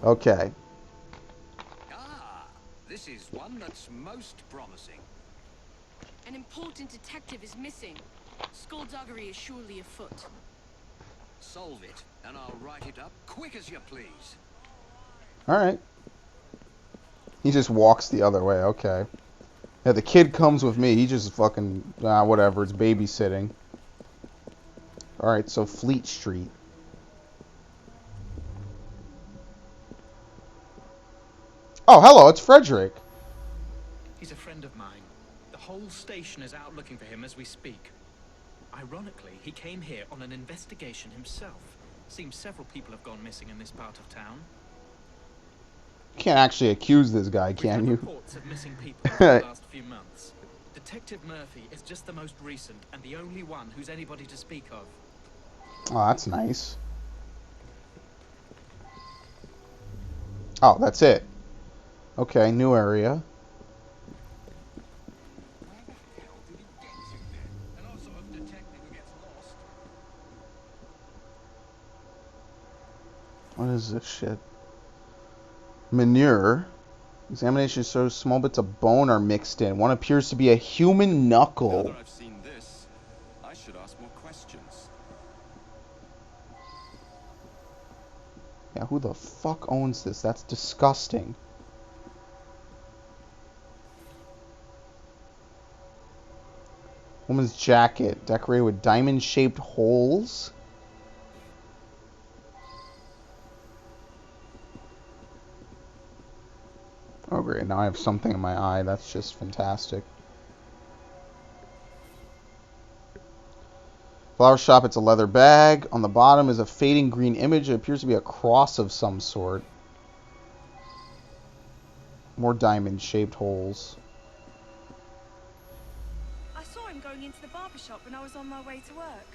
Okay. Ah, this is one that's most promising. An important detective is missing. Skullduggery is surely afoot. Solve it, and I'll write it up quick as you please. Alright. He just walks the other way. Okay. Yeah, the kid comes with me. He just fucking... whatever. It's babysitting. Alright, so Fleet Street. Oh, hello. It's Frederick. He's a friend of mine. The whole station is out looking for him as we speak. Ironically, he came here on an investigation himself. Seems several people have gone missing in this part of town. You can't actually accuse this guy, We've had can you? reports of missing people over the last few months. Detective Murphy is just the most recent and the only one who's anybody to speak of. Oh, that's nice. Oh, that's it. Okay, new area. Where the hell did he get to then? And also a detective who gets lost. What is this shit? Manure. Examination shows small bits of bone are mixed in. One appears to be a human Now knuckle. that I've seen this, I should ask more questions. Yeah, who the fuck owns this? That's disgusting. Woman's jacket, decorated with diamond-shaped holes. Oh great, now I have something in my eye. That's just fantastic. Flower shop, it's a leather bag. On the bottom is a fading green image. It appears to be a cross of some sort. More diamond-shaped holes. I saw him going into the barber shop when I was on my way to work.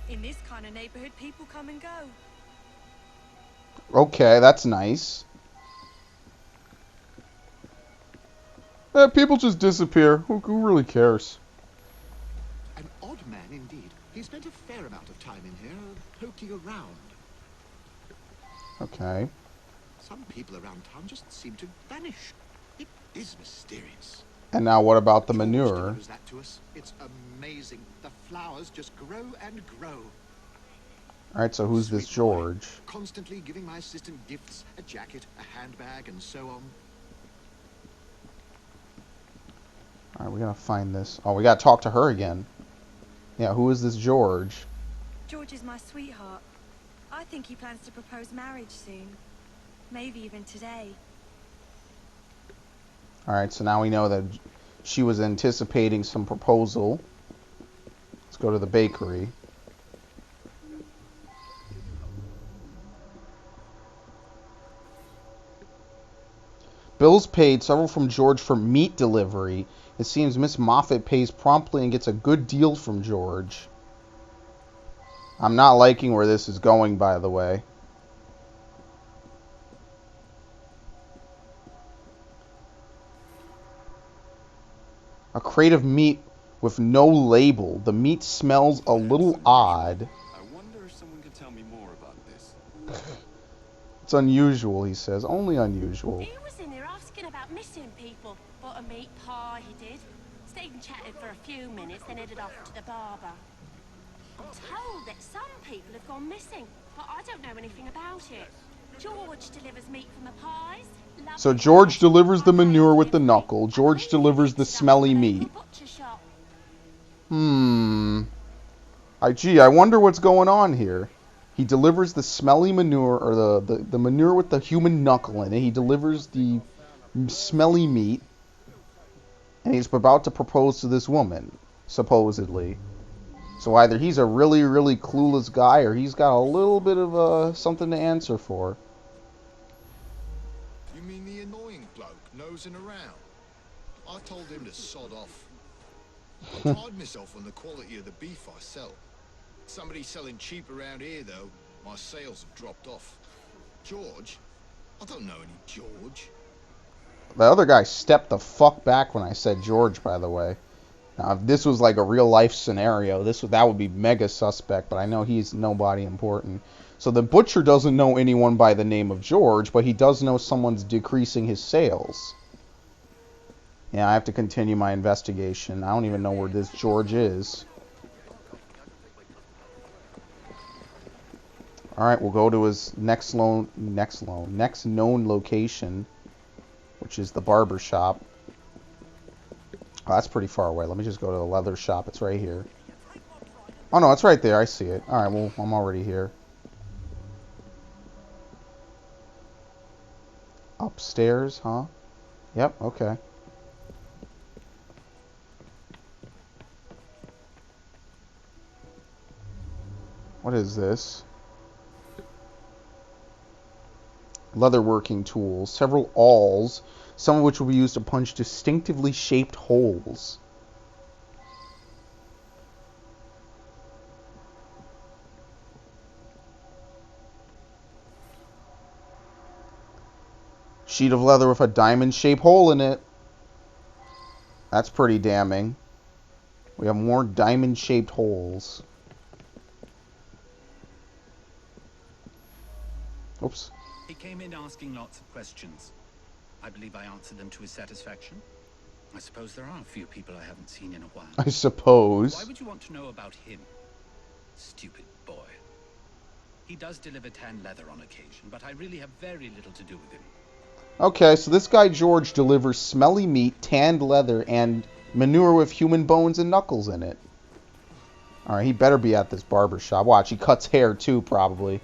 In this kind of neighborhood, people come and go. Okay, that's nice. People just disappear. Who really cares? An odd man indeed. He spent a fair amount of time in here, poking around. Okay. Some people around town just seem to vanish. It is mysterious. And now what about the George manure? delivers that to us. It's amazing. The flowers just grow and grow. Alright, so who's this Sweet boy. George? Constantly giving my assistant gifts, a jacket, a handbag, and so on. Alright, we gotta find this. Oh, we gotta talk to her again. Yeah, who is this George? George is my sweetheart. I think he plans to propose marriage soon. Maybe even today. Alright, so now we know that she was anticipating some proposal. Let's go to the bakery. Bills paid, several from George for meat delivery. It seems Miss Moffat pays promptly and gets a good deal from George. I'm not liking where this is going, by the way. A crate of meat with no label. The meat smells a little odd. I wonder if someone can tell me more about this. It's unusual, he says. Only unusual. He was in here asking about missing people. Bought a meat pie, he did. Stayed and chatted for a few minutes, then headed off to the barber. I'm told that some people have gone missing, but I don't know anything about it. George delivers meat from the pies. So George delivers the manure with the knuckle. George delivers the smelly meat. Gee, I wonder what's going on here. He delivers the smelly manure, or the manure with the human knuckle in it. He delivers the smelly meat. And he's about to propose to this woman, supposedly. So either he's a really, really clueless guy, or he's got a little bit of something to answer for. You mean the annoying bloke nosing around? I told him to sod off. I pride myself on the quality of the beef I sell. Somebody selling cheap around here, though, my sales have dropped off. George? I don't know any George. The other guy stepped the fuck back when I said George, by the way. Now, if this was like a real life scenario, that would be mega suspect, but I know he's nobody important. So the butcher doesn't know anyone by the name of George, but he does know someone's decreasing his sales. Yeah, I have to continue my investigation. I don't even know where this George is. Alright, we'll go to his next known location, which is the barber shop. Oh, that's pretty far away. Let me just go to the leather shop. It's right here. Oh, no, it's right there. I see it. Alright, well, I'm already here. Upstairs, huh? Yep, okay. What is this? Leatherworking tools. Several awls, some of which will be used to punch distinctively shaped holes. Sheet of leather with a diamond-shaped hole in it. That's pretty damning. We have more diamond-shaped holes. Oops. He came in asking lots of questions. I believe I answered them to his satisfaction. I suppose there are a few people I haven't seen in a while. I suppose. Why would you want to know about him? Stupid boy. He does deliver tan leather on occasion, but I really have very little to do with him. Okay, so this guy George delivers smelly meat, tanned leather, and manure with human bones and knuckles in it. Alright, he better be at this barber shop. Watch, he cuts hair too, probably.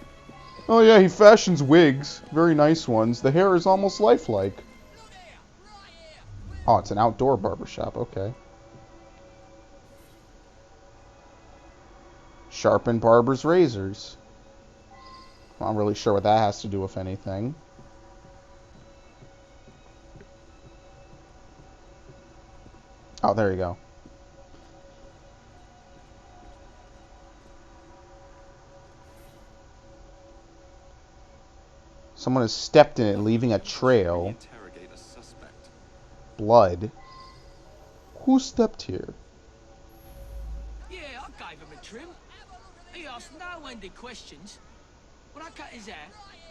Oh yeah, he fashions wigs. Very nice ones. The hair is almost lifelike. Oh, it's an outdoor barber shop. Okay. Sharpen barber's razors. I'm not really sure what that has to do with anything. Oh, there you go. Someone has stepped in it, leaving a trail. Interrogate a suspect. Blood. Who stepped here? Yeah, I gave him a trim. He asked no-ended questions. When I cut his hair,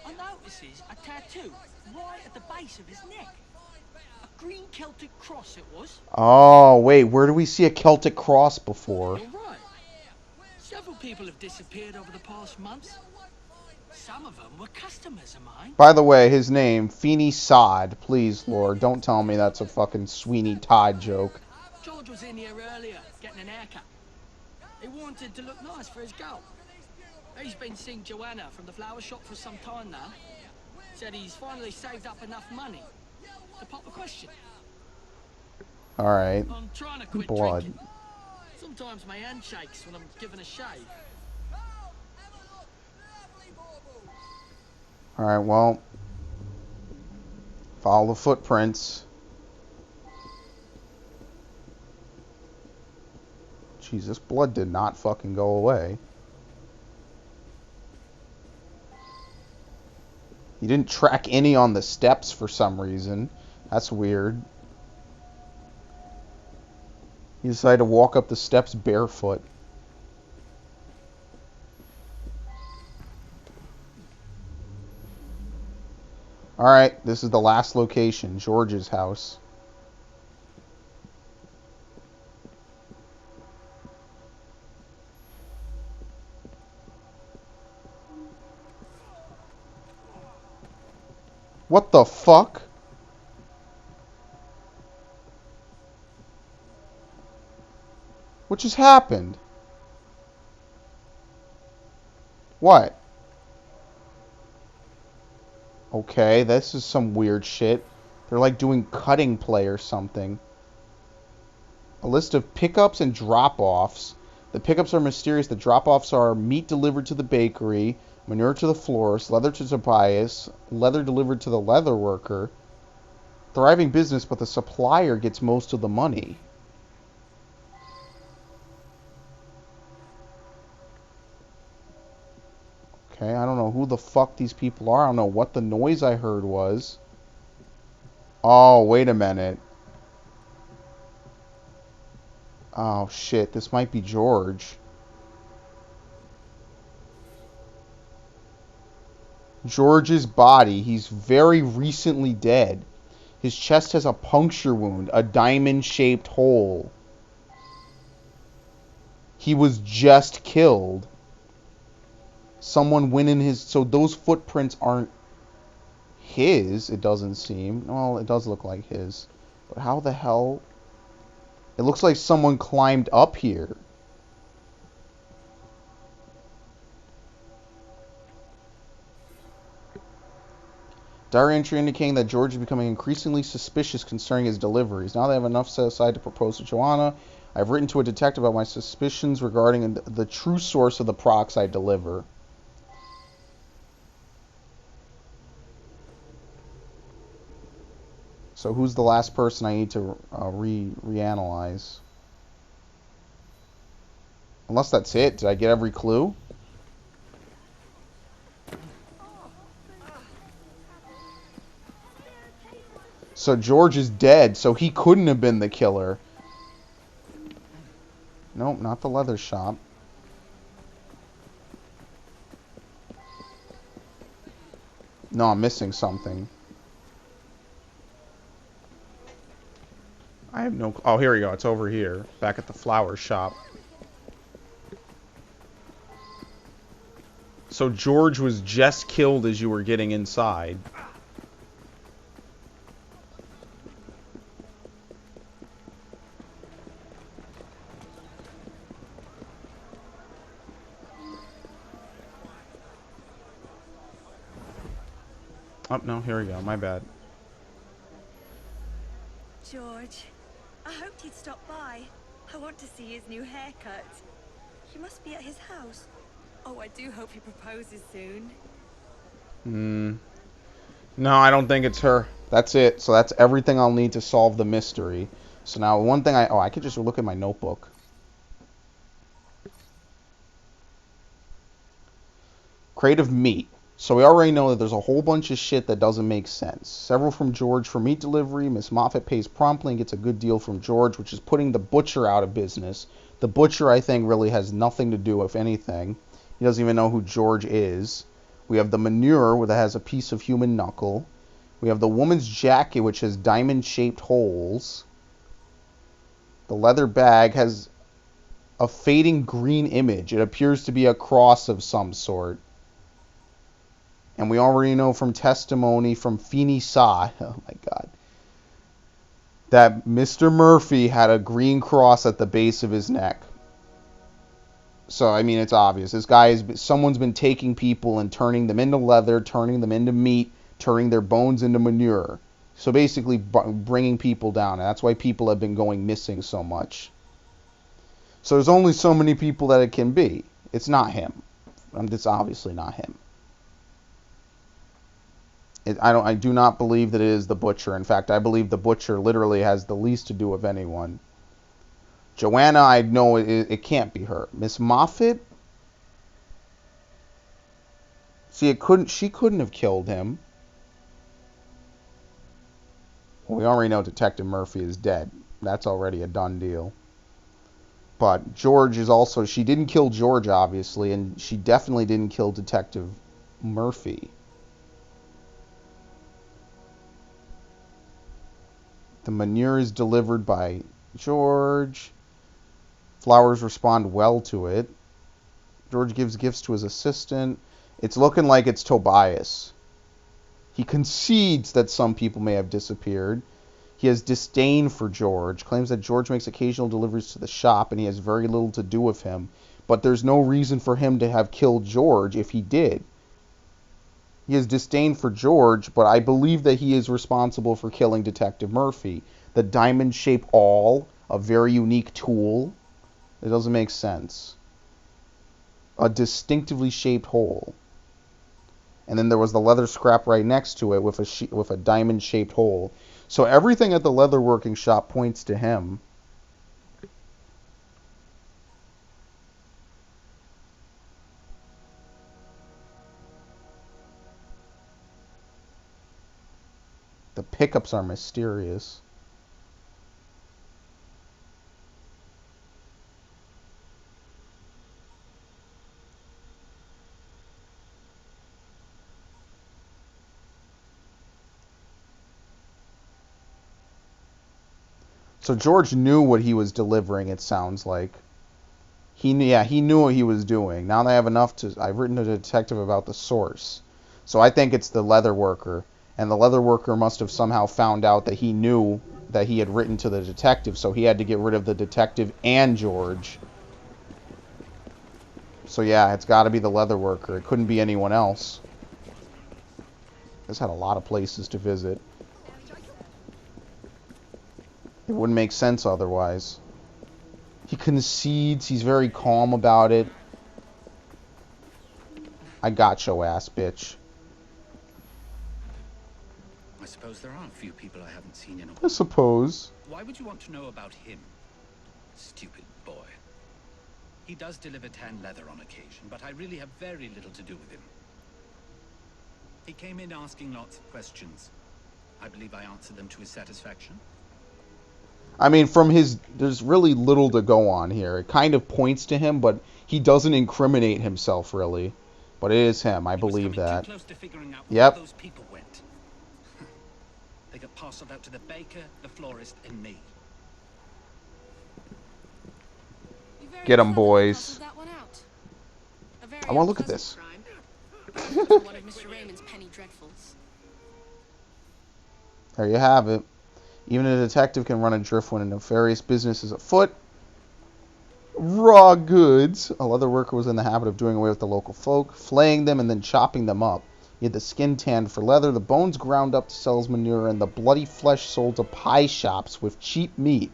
I notices a tattoo right at the base of his neck. A green Celtic cross it was. Oh, wait, where do we see a Celtic cross before? You're right. Several people have disappeared over the past months. Some of them were customers of mine. By the way, his name, Feeney Sod. Please, Lord, don't tell me that's a fucking Sweeney Todd joke. George was in here earlier, getting an haircut. He wanted to look nice for his girl. He's been seeing Joanna from the flower shop for some time now. Said he's finally saved up enough money to pop a question. Alright. I'm trying to quit Blood. drinking. Sometimes my hand shakes when I'm given a shave. Alright, well. Follow the footprints. Jeez, this blood did not fucking go away. He didn't track any on the steps for some reason. That's weird. He decided to walk up the steps barefoot. Alright, this is the last location, George's house. What the fuck? What just happened? What? Okay, this is some weird shit. They're like doing cutting play or something. A list of pickups and drop-offs. The pickups are mysterious. The drop-offs are meat delivered to the bakery, manure to the florist, leather to Tobias, leather delivered to the leather worker. Thriving business, but the supplier gets most of the money. Okay, I don't know who the fuck these people are. I don't know what the noise I heard was. Oh, wait a minute. Oh, shit. This might be George. George's body. He's very recently dead. His chest has a puncture wound, a diamond-shaped hole. He was just killed. Someone went in his... So those footprints aren't his, it doesn't seem. Well, it does look like his. But how the hell... It looks like someone climbed up here. Diary entry indicating that George is becoming increasingly suspicious concerning his deliveries. Now they have enough set aside to propose to Joanna. I've written to a detective about my suspicions regarding the true source of the procs I deliver. So who's the last person I need to reanalyze? Unless that's it. Did I get every clue? So George is dead, so he couldn't have been the killer. Nope, not the leather shop. No, I'm missing something. I have no... Oh, here we go. It's over here. Back at the flower shop. So George was just killed as you were getting inside. Oh, no, here we go. My bad. George, I hoped he'd stop by. I want to see his new haircut. He must be at his house. Oh, I do hope he proposes soon. No, I don't think it's her. That's it. So that's everything I'll need to solve the mystery. So now one thing I could just look at my notebook. Crate of meat. So we already know that there's a whole bunch of shit that doesn't make sense. Several from George for meat delivery. Miss Moffat pays promptly and gets a good deal from George, which is putting the butcher out of business. The butcher, I think, really has nothing to do, if anything. He doesn't even know who George is. We have the manure that has a piece of human knuckle. We have the woman's jacket, which has diamond-shaped holes. The leather bag has a fading green image. It appears to be a cross of some sort. And we already know from testimony from Feeney Sa, oh my god, that Mr. Murphy had a green cross at the base of his neck. So, I mean, it's obvious. This guy someone's been taking people and turning them into leather, turning them into meat, turning their bones into manure. So basically bringing people down. And that's why people have been going missing so much. So there's only so many people that it can be. It's not him. It's obviously not him. I do not believe that it is the butcher. In fact, I believe the butcher literally has the least to do of anyone. Joanna, I know it can't be her. Miss Moffat? See, she couldn't have killed him. Well, we already know Detective Murphy is dead. That's already a done deal. But George is also... She didn't kill George, obviously, and she definitely didn't kill Detective Murphy. The manure is delivered by George. Flowers respond well to it. George gives gifts to his assistant. It's looking like it's Tobias. He concedes that some people may have disappeared. He has disdain for George, claims that George makes occasional deliveries to the shop and he has very little to do with him. But there's no reason for him to have killed George if he did. He has disdain for George, but I believe that he is responsible for killing Detective Murphy. The diamond-shaped awl, a very unique tool. It doesn't make sense. A distinctively shaped hole. And then there was the leather scrap right next to it with a diamond-shaped hole. So everything at the leatherworking shop points to him. The pickups are mysterious. So George knew what he was delivering, it sounds like. He knew what he was doing. Now they have enough to... I've written to the detective about the source. So I think it's the leather worker. And the leather worker must have somehow found out that he knew that he had written to the detective, so he had to get rid of the detective and George. So yeah, it's got to be the leather worker. It couldn't be anyone else. This had a lot of places to visit. It wouldn't make sense otherwise. He concedes. He's very calm about it. I got your ass, bitch. I suppose there are a few people I haven't seen in a while. I suppose. Why would you want to know about him? Stupid boy. He does deliver tan leather on occasion, but I really have very little to do with him. He came in asking lots of questions. I believe I answered them to his satisfaction. I mean, from his... There's really little to go on here. It kind of points to him, but he doesn't incriminate himself, really. But it is him. I believe that. Too close to figuring out Yep. where those people went. They got parceled out to the baker, the florist, and me. Get them, boys. I want to look at this. One of Mr. Raymond's penny dreadfuls. There you have it. Even a detective can run adrift when a nefarious business is afoot. Raw goods. A leather worker was in the habit of doing away with the local folk, flaying them and then chopping them up. He had the skin tanned for leather, the bones ground up to sell as manure, and the bloody flesh sold to pie shops with cheap meat.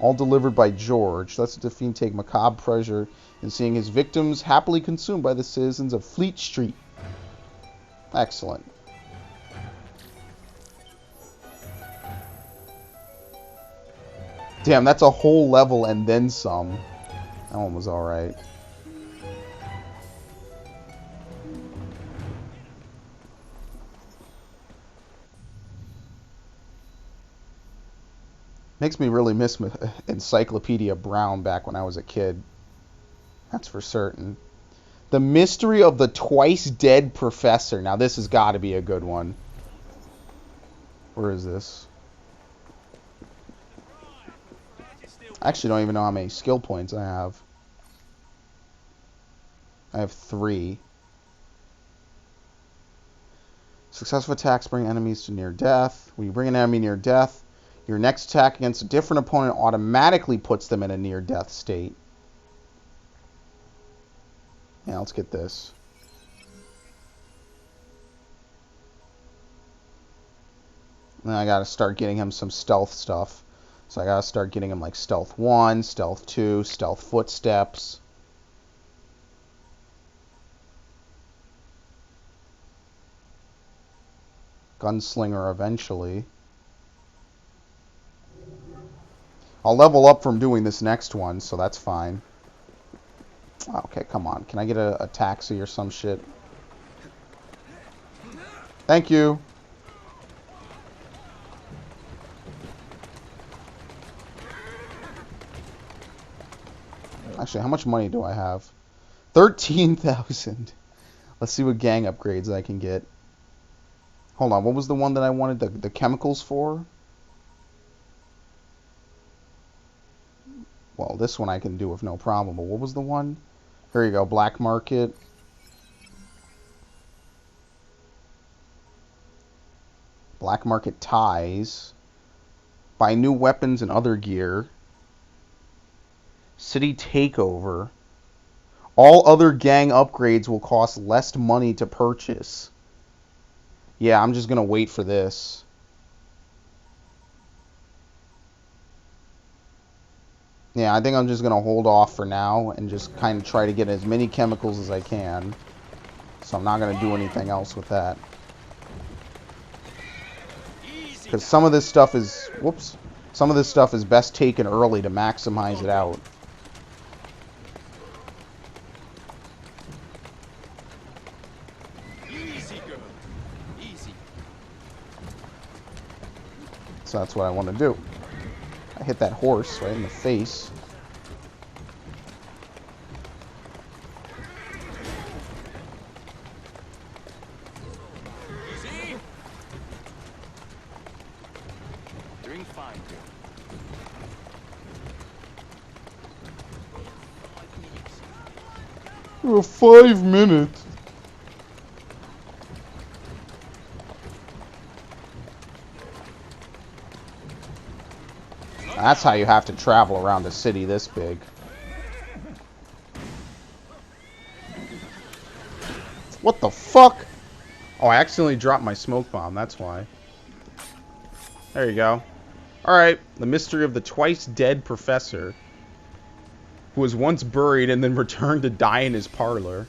All delivered by George. Thus the fiend take macabre pleasure in seeing his victims happily consumed by the citizens of Fleet Street. Excellent. Damn, that's a whole level and then some. That one was alright. Makes me really miss Encyclopedia Brown back when I was a kid. That's for certain. The Mystery of the Twice Dead Professor. Now this has got to be a good one. Where is this? I actually don't even know how many skill points I have. I have 3. Successful attacks bring enemies to near death. When you bring an enemy near death, your next attack against a different opponent automatically puts them in a near death state. Yeah, let's get this. Then I gotta start getting him some stealth stuff. So I gotta start getting him like Stealth 1, Stealth 2, Stealth Footsteps. Gunslinger eventually. I'll level up from doing this next one, so that's fine. Okay, come on. Can I get a taxi or some shit? Thank you. Actually, how much money do I have? 13,000. Let's see what gang upgrades I can get. Hold on, what was the one that I wanted the chemicals for? Well, this one I can do with no problem, but what was the one? Here you go, black market. Black market ties. Buy new weapons and other gear. City takeover. All other gang upgrades will cost less money to purchase. Yeah, I'm just going to wait for this. Yeah, I think I'm just going to hold off for now and just kind of try to get as many chemicals as I can. So I'm not going to do anything else with that. Because some of this stuff is... Whoops. Some of this stuff is best taken early to maximize it out. So that's what I want to do. I hit that horse right in the face. Doing fine, girl. 5 minutes. That's how you have to travel around a city this big. What the fuck? Oh, I accidentally dropped my smoke bomb. That's why. There you go. Alright. The mystery of the twice dead professor, who was once buried and then returned to die in his parlor.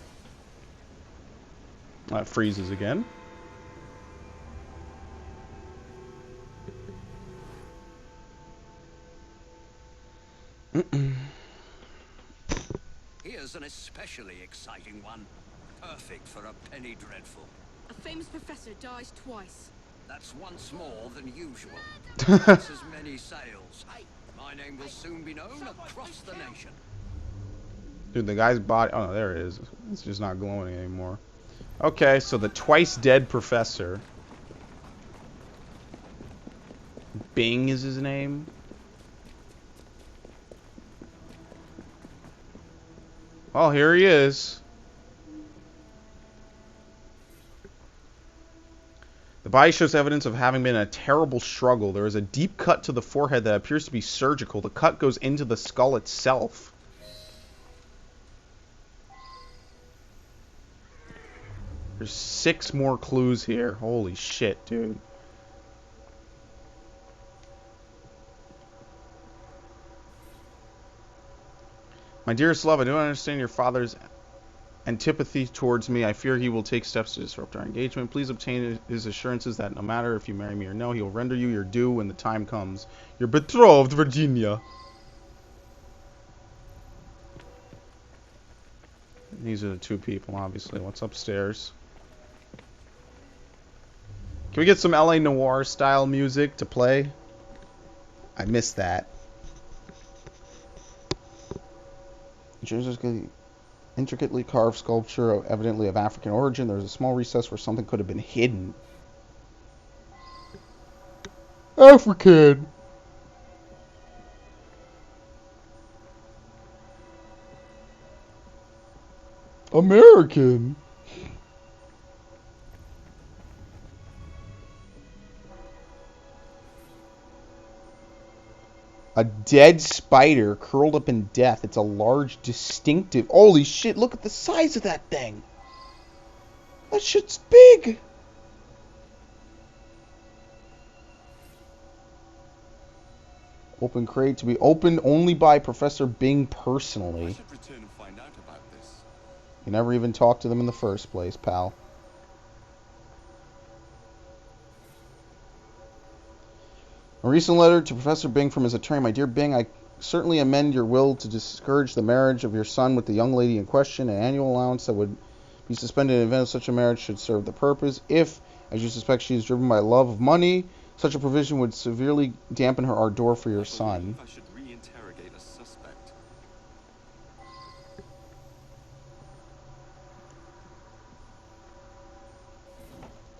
That freezes again. Here's an especially exciting one. Perfect for a penny dreadful. A famous professor dies twice. That's once more than usual. Twice as many sales. Hey, my name will soon be known across the nation. Dude, the guy's body... Oh, there it is. It's just not glowing anymore. Okay, so the twice dead professor. Bing is his name. Well, here he is. The body shows evidence of having been in a terrible struggle. There is a deep cut to the forehead that appears to be surgical. The cut goes into the skull itself. There's 6 more clues here. Holy shit, dude. My dearest love, I do not understand your father's antipathy towards me. I fear he will take steps to disrupt our engagement. Please obtain his assurances that no matter if you marry me or no, he will render you your due when the time comes. Your betrothed, Virginia. These are the 2 people, obviously. What's upstairs? Can we get some LA Noire style music to play? I missed that. Intricately carved sculpture, evidently of African origin. There's a small recess where something could have been hidden. African! American! A dead spider curled up in death. It's a large, distinctive... Holy shit, look at the size of that thing! That shit's big! Open crate to be opened only by Professor Bing personally. I should return and find out about this. You never even talked to them in the first place, pal. A recent letter to Professor Bing from his attorney. My dear Bing, I certainly amend your will to discourage the marriage of your son with the young lady in question. An annual allowance that would be suspended in the event of such a marriage should serve the purpose. If, as you suspect, she is driven by love of money, such a provision would severely dampen her ardor for your son. I should reinterrogate a suspect.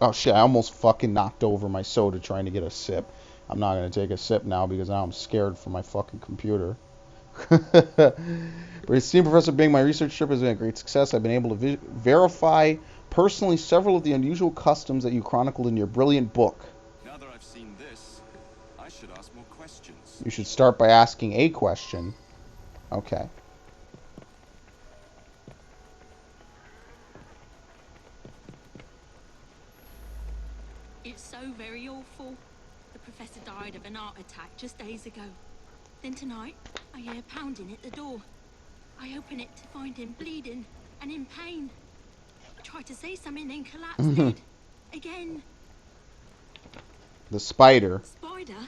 Oh shit, I almost fucking knocked over my soda trying to get a sip. I'm not going to take a sip now because now I'm scared for my fucking computer. But esteemed Professor Bing, my research trip has been a great success. I've been able to verify personally several of the unusual customs that you chronicled in your brilliant book. Now that I've seen this, I should ask more questions. You should start by asking a question. Okay. It's so very awful. The professor died of an heart attack just days ago. Then tonight, I hear pounding at the door. I open it to find him bleeding and in pain. I tried to say something, then collapsed dead. Again. The spider. Spider?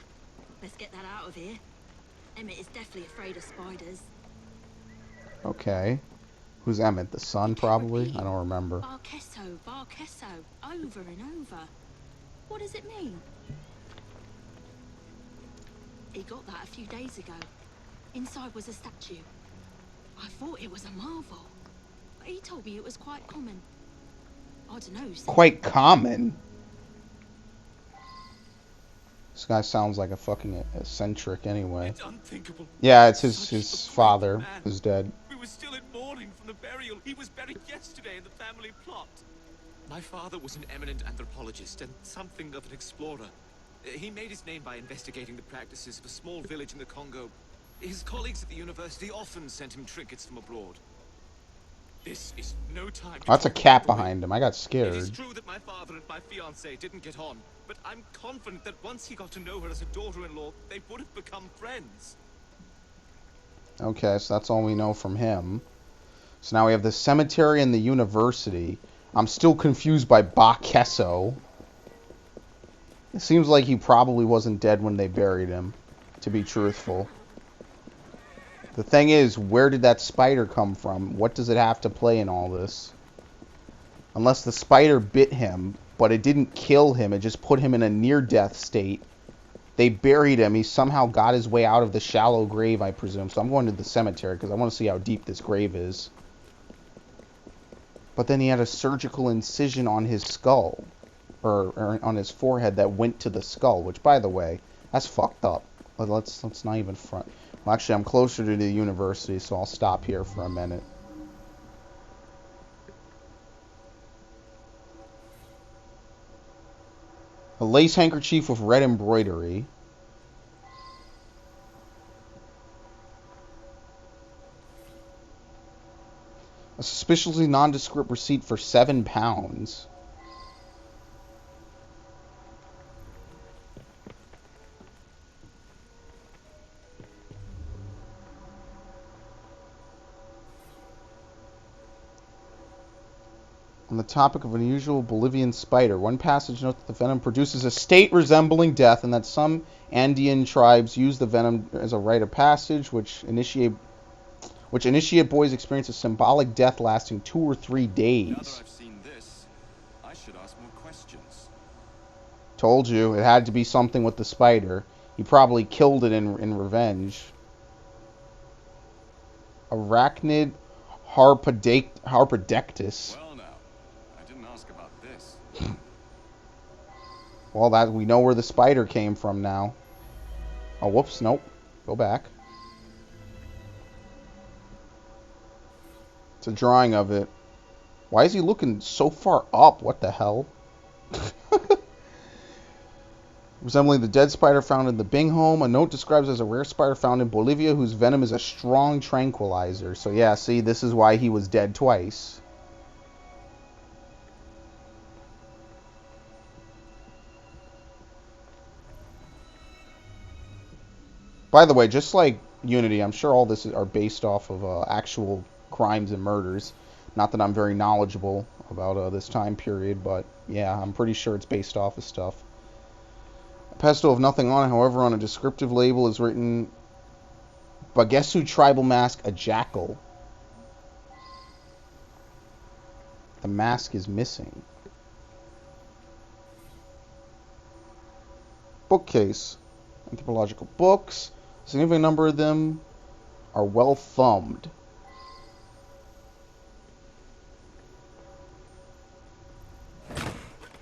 Let's get that out of here. Emmett is definitely afraid of spiders. Okay. Who's Emmett? The son, probably? I don't remember. Barkesso, over and over. What does it mean? He got that a few days ago. Inside was a statue. I thought it was a marvel. But he told me it was quite common. I don't know. Quite common? This guy sounds like a fucking eccentric anyway. It's unthinkable. Yeah, it's his father who's dead. We was still in mourning from the burial. He was buried yesterday in the family plot. My father was an eminent anthropologist and something of an explorer. He made his name by investigating the practices of a small village in the Congo. His colleagues at the university often sent him trinkets from abroad. This is no time to That's a talk cat about the behind him. I It got is scared. true that my father and my fiancée didn't get on, but I'm confident that once he got to know her as a daughter-in-law, they would have become friends. Okay, so that's all we know from him. So now we have the cemetery and the university. I'm still confused by Bakesso. It seems like he probably wasn't dead when they buried him, to be truthful. The thing is, where did that spider come from? What does it have to play in all this? Unless the spider bit him, but it didn't kill him, it just put him in a near-death state. They buried him. He somehow got his way out of the shallow grave, I presume. So I'm going to the cemetery because I want to see how deep this grave is. But then he had a surgical incision on his skull. Or on his forehead that went to the skull. Which, by the way, that's fucked up. But let's not even front. Well, actually, I'm closer to the university, so I'll stop here for a minute. A lace handkerchief with red embroidery. A suspiciously nondescript receipt for £7. On the topic of an unusual Bolivian spider, one passage notes that the venom produces a state resembling death and that some Andean tribes use the venom as a rite of passage, which initiate boys experience a symbolic death lasting 2 or 3 days. Now that I've seen this, I should ask more questions. Told you, it had to be something with the spider. He probably killed it in revenge. Arachnid harpodectus. Well now, I didn't ask about this. Well, that we know where the spider came from now. Oh, whoops, nope. Go back. It's a drawing of it. Why is he looking so far up? What the hell? Resembling the dead spider found in the Bing home, a note describes as a rare spider found in Bolivia whose venom is a strong tranquilizer. So yeah, see, this is why he was dead twice. By the way, just like Unity, I'm sure all this are based off of actual crimes and murders. Not that I'm very knowledgeable about this time period, but yeah, I'm pretty sure it's based off of stuff. A pestle of nothing on it, however, on a descriptive label is written Bagesu tribal mask, a jackal. The mask is missing. Bookcase. Anthropological books. A significant number of them are well thumbed.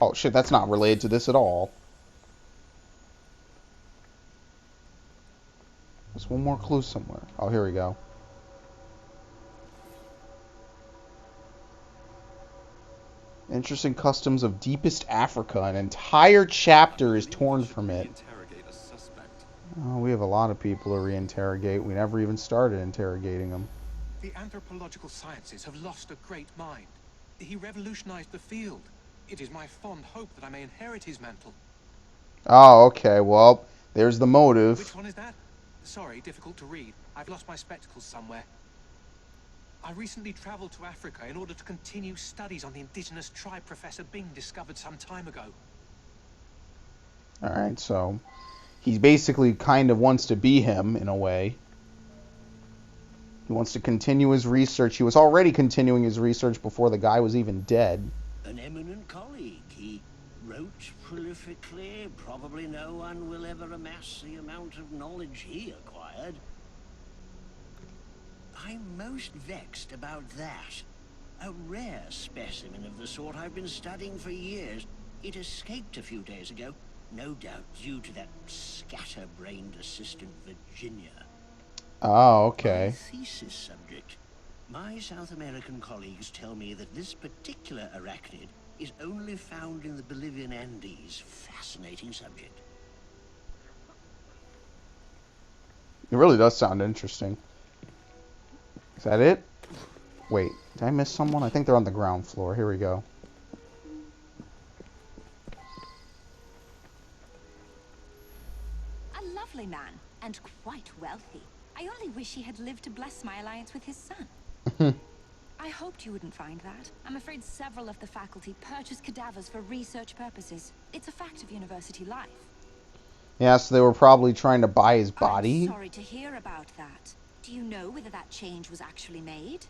Oh shit, that's not related to this at all. There's one more clue somewhere. Oh, here we go. Interesting customs of deepest Africa. An entire chapter is torn from it. Reinterrogate a suspect. Oh, we have a lot of people to reinterrogate. We never even started interrogating them. The anthropological sciences have lost a great mind. He revolutionized the field. It is my fond hope that I may inherit his mantle. Oh, okay. Well, there's the motive. Which one is that? Sorry, difficult to read. I've lost my spectacles somewhere. I recently traveled to Africa in order to continue studies on the indigenous tribe Professor Bing discovered some time ago. Alright, so he basically kind of wants to be him, in a way. He wants to continue his research. He was already continuing his research before the guy was even dead. An eminent colleague. He wrote prolifically. Probably no one will ever amass the amount of knowledge he acquired. I'm most vexed about that. A rare specimen of the sort I've been studying for years. It escaped a few days ago, no doubt due to that scatterbrained assistant Virginia. Oh, okay. My thesis subject. My South American colleagues tell me that this particular arachnid is only found in the Bolivian Andes. Fascinating subject. It really does sound interesting. Is that it? Wait, did I miss someone? I think they're on the ground floor. Here we go. A lovely man, and quite wealthy. I only wish he had lived to bless my alliance with his son. I hoped you wouldn't find that. I'm afraid several of the faculty purchase cadavers for research purposes. It's a fact of university life. Yeah, so they were probably trying to buy his body. I'm sorry to hear about that. Do you know whether that change was actually made?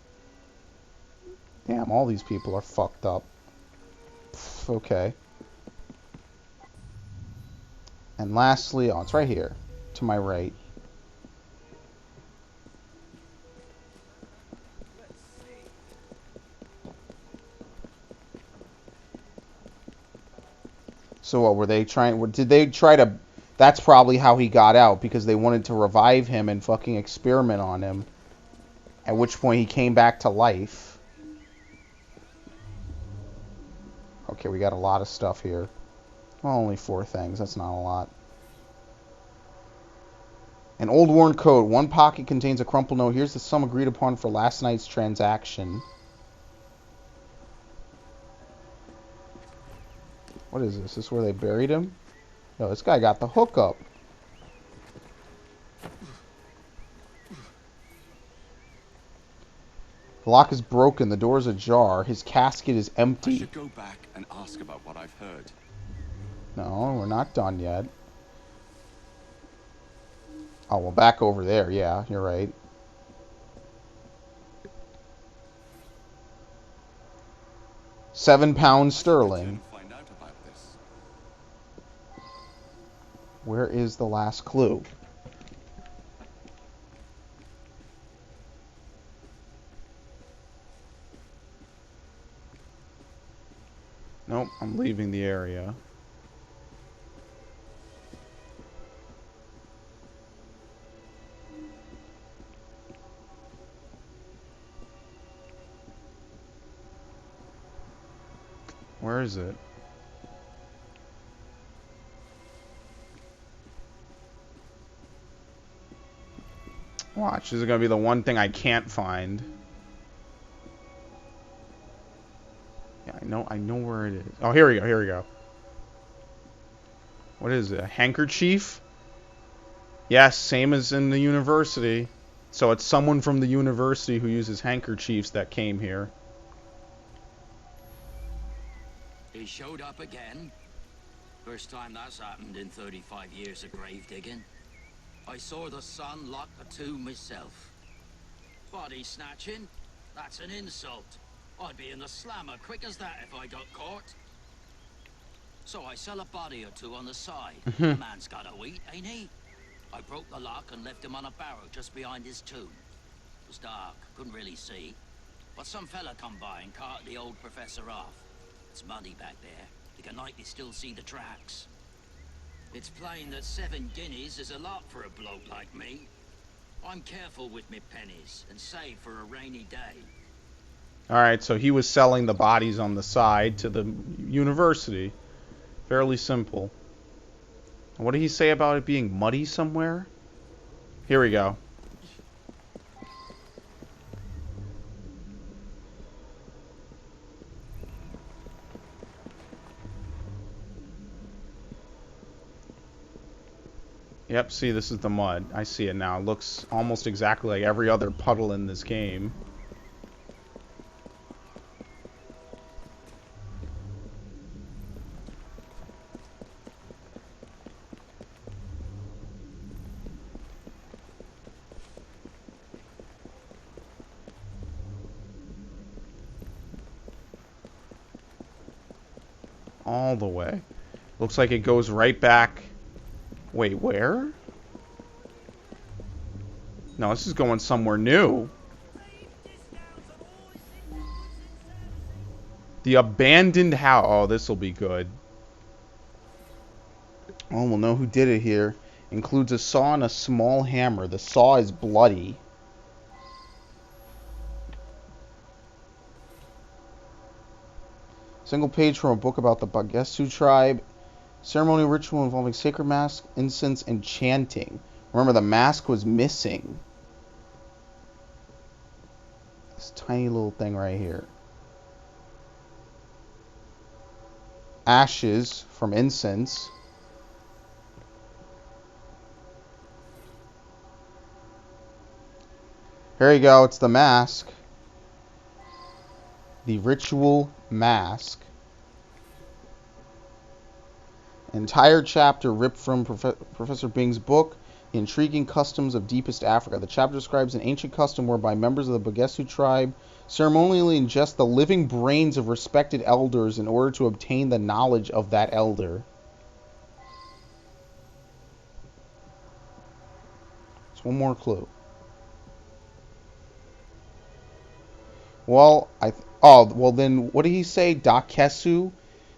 Damn, all these people are fucked up. Pff, okay. And lastly, oh, it's right here, to my right. So what, were they trying, did they try to, that's probably how he got out, because they wanted to revive him and fucking experiment on him. At which point he came back to life. Okay, we got a lot of stuff here. Well, only 4 things, that's not a lot. An old worn coat. One pocket contains a crumpled note. Here's the sum agreed upon for last night's transaction. What is this? Is this where they buried him? No, this guy got the hookup. The lock is broken. The door is ajar. His casket is empty. I should go back and ask about what I've heard. No, we're not done yet. Oh, well, back over there. Yeah, you're right. £7 sterling. Find out about this. Where is the last clue? Nope, I'm leaving the area. Where is it? Watch, this is gonna be the one thing I can't find. Yeah, I know where it is. Oh, here we go. What is it? A handkerchief? Yes, same as in the university. So it's someone from the university who uses handkerchiefs that came here. He showed up again. First time that's happened in 35 years of grave digging. I saw the son lock the tomb myself. Body snatching? That's an insult. I'd be in the slammer quick as that if I got caught. So I sell a body or two on the side. The man's got to eat, ain't he? I broke the lock and left him on a barrow just behind his tomb. It was dark, couldn't really see. But some fella come by and carted the old professor off. It's muddy back there. You can nightly still see the tracks. It's plain that 7 guineas is a lot for a bloke like me. I'm careful with me pennies and save for a rainy day. Alright, so he was selling the bodies on the side to the university. Fairly simple. What did he say about it being muddy somewhere? Here we go. Yep, see, this is the mud. I see it now. It looks almost exactly like every other puddle in this game. All the way. Looks like it goes right back. Wait, where? No, this is going somewhere new. The abandoned house. Oh, this will be good. Oh, we'll know who did it here. Includes a saw and a small hammer. The saw is bloody. Single page from a book about the Bagesu tribe. Ceremonial ritual involving sacred mask, incense, and chanting. Remember, the mask was missing. This tiny little thing right here. Ashes from incense. Here you go, it's the mask. The ritual mask. Entire chapter ripped from Professor Bing's book, The Intriguing Customs of Deepest Africa. The chapter describes an ancient custom whereby members of the Bagesu tribe ceremonially ingest the living brains of respected elders in order to obtain the knowledge of that elder. Just one more clue. Well, well then, what did he say? Dakesu?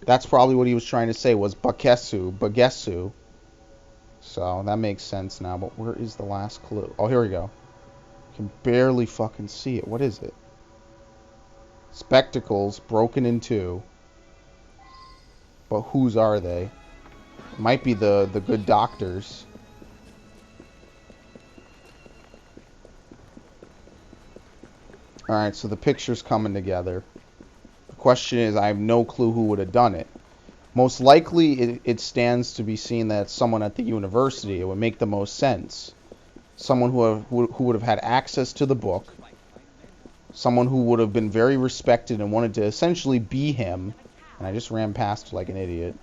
That's probably what he was trying to say, was Bagesu. So, that makes sense now, but where is the last clue? Oh, here we go. I can barely fucking see it. What is it? Spectacles broken in two. But whose are they? It might be the good doctors. Alright, so the picture's coming together. The question is, I have no clue who would have done it. Most likely, it stands to be seen that it's someone at the university. It would make the most sense. Someone who would have had access to the book. Someone who would have been very respected and wanted to essentially be him. And I just ran past like an idiot.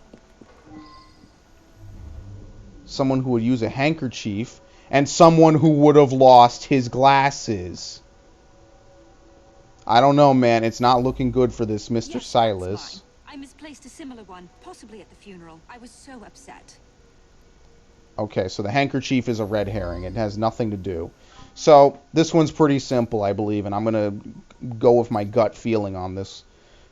Someone who would use a handkerchief. And someone who would have lost his glasses. I don't know, man. It's not looking good for this Mr. Yes, Silas. I misplaced a similar one, possibly at the funeral. I was so upset. Okay, so the handkerchief is a red herring. It has nothing to do. So, this one's pretty simple, I believe, and I'm going to go with my gut feeling on this.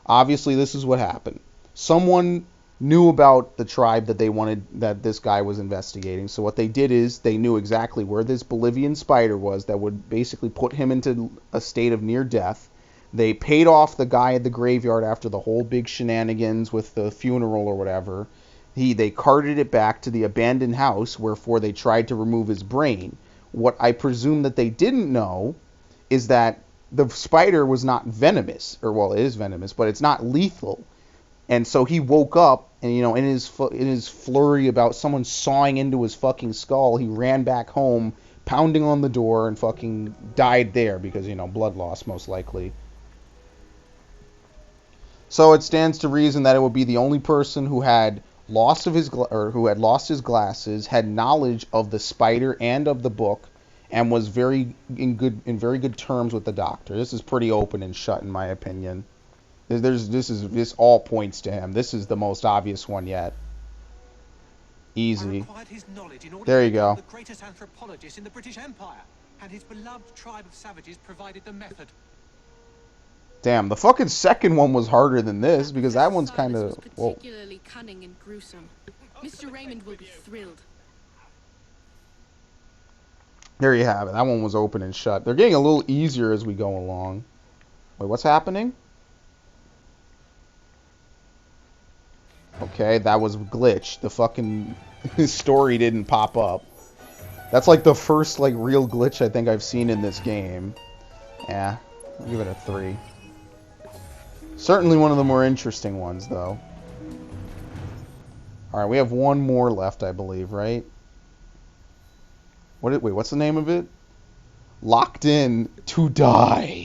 Obviously, this is what happened. Someone knew about the tribe that this guy was investigating. So what they did is they knew exactly where this Bolivian spider was that would basically put him into a state of near death. They paid off the guy at the graveyard after the whole big shenanigans with the funeral or whatever. They carted it back to the abandoned house, wherefore they tried to remove his brain. What I presume that they didn't know is that the spider was not venomous, or well, it is venomous, but it's not lethal. And so he woke up, and in his flurry about someone sawing into his fucking skull, he ran back home, pounding on the door, and fucking died there because blood loss most likely. So it stands to reason that it would be the only person who had lost his glasses, had knowledge of the spider and of the book, and was in very good terms with the doctor. This is pretty open and shut, in my opinion. This all points to him. This is the most obvious one yet. Easy. There you go. The greatest anthropologist in the British Empire, and his beloved tribe of savages provided the method. Damn, the fucking second one was harder than this, because that one's kind of... particularly cunning and gruesome. Mr. Raymond will be thrilled. There you have it. That one was open and shut. They're getting a little easier as we go along. Wait, what's happening? Okay, that was a glitch. The fucking story didn't pop up. That's like the first real glitch I think I've seen in this game. Yeah, I'll give it a 3. Certainly one of the more interesting ones, though. Alright, we have one more left, I believe, right? Wait, what's the name of it? Locked in to die.